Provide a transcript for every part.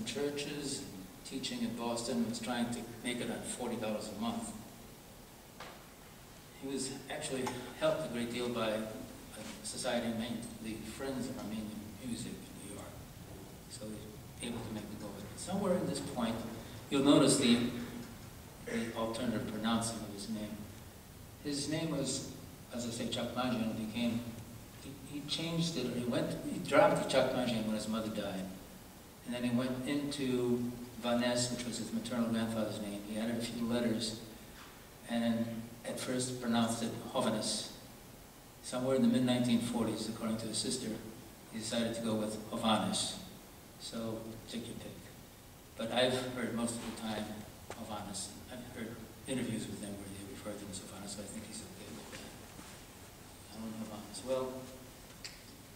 churches, teaching in Boston, was trying to make it on $40 a month. He was actually helped a great deal by a society named the Friends of Armenian Music in New York. So he was able to make it go with it. Somewhere in this point, you'll notice the alternative pronouncing of his name. His name was, as I say, Chakmajian, became, he changed it, or he dropped the Chakmajian when his mother died. And then he went into Hovhaness, which was his maternal grandfather's name. He added a few letters, and at first pronounced it Hovhaness. Somewhere in the mid-1940s, according to his sister, he decided to go with Hovhaness. So, take your pick. But I've heard most of the time Hovhaness. I've heard interviews with them where they refer to him as Hovhaness, so I think he's okay with that. I don't know Hovhaness. Well,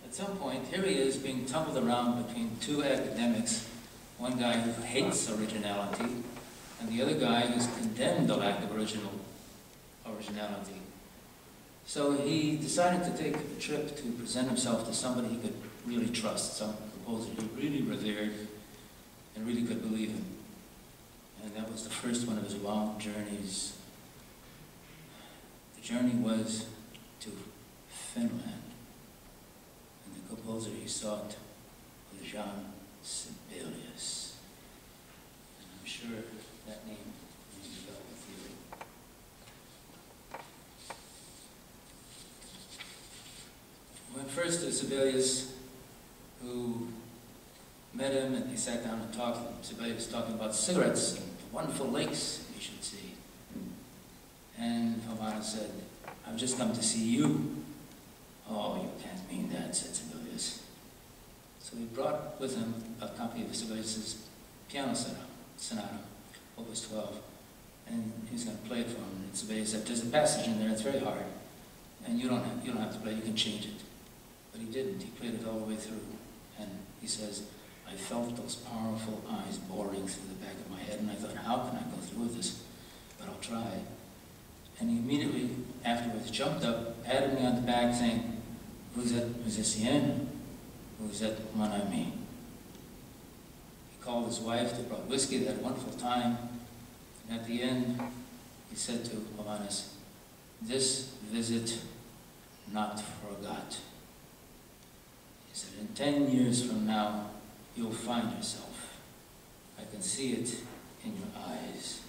at some point, here he is being tumbled around between two academics, one guy who hates originality, and the other guy who's condemned the lack of originality. So he decided to take a trip to present himself to somebody he could really trust, some composer he really revered and really could believe in. And that was the first one of his long journeys. The journey was to Finland, and the composer he sought was Jean Sibelius. And I'm sure that name rings a bell with you. Went first to Sibelius, who met him, and they sat down and talked. Sibelius was talking about cigarettes and the wonderful lakes you should see. And Hovhaness said, "I've just come to see you." "Oh, you can't mean that," said Sibelius. So he brought with him a copy of Sibelius's piano sonata, Opus 12, and he was going to play it for him. And Sibelius said, "There's a passage in there, it's very hard, and you don't have to play, you can change it." But he didn't. He played it all the way through. And he says, "I felt those powerful eyes boring through the back of my head, and I thought, how can I go through with this? But I'll try." And he immediately afterwards jumped up, patted me on the back, saying, "Vous êtes musicien? Vous êtes mon ami." He called his wife, they brought whiskey, they had a wonderful time. And at the end, he said to Hovhaness, "This visit not forgot." He said, "In 10 years from now, you'll find yourself. I can see it in your eyes."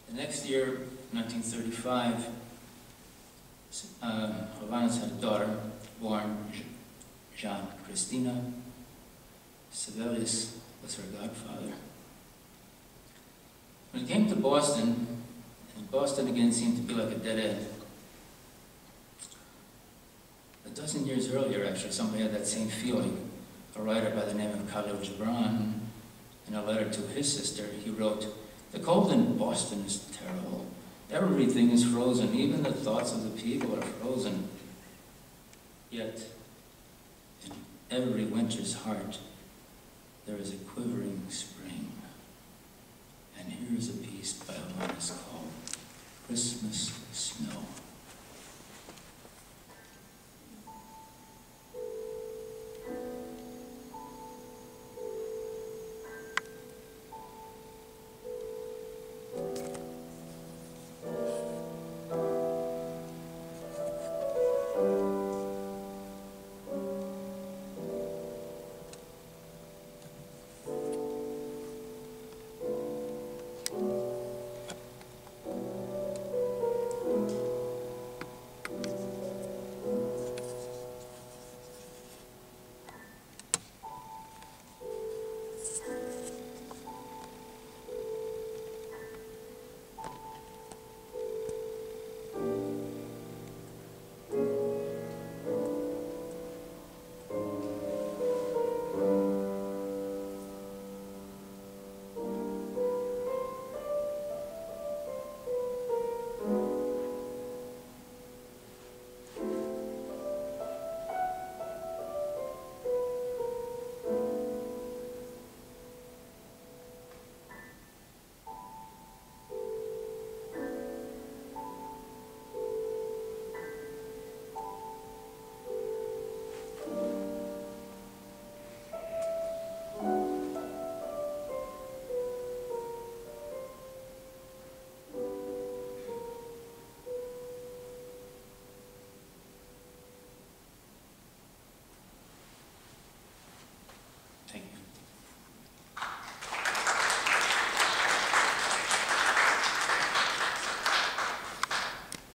The next year, 1935, Hovhaness had a daughter born, Jean Christina. Sibelius was her godfather. When it came to Boston, and Boston again seemed to be like a dead end. A dozen years earlier, actually, somebody had that same feeling. A writer by the name of Khalil Gibran, in a letter to his sister, he wrote, "The cold in Boston is terrible. Everything is frozen. Even the thoughts of the people are frozen. Yet, in every winter's heart, there is a quivering spring." And here's a piece by Hovhaness called "Christmas Snow."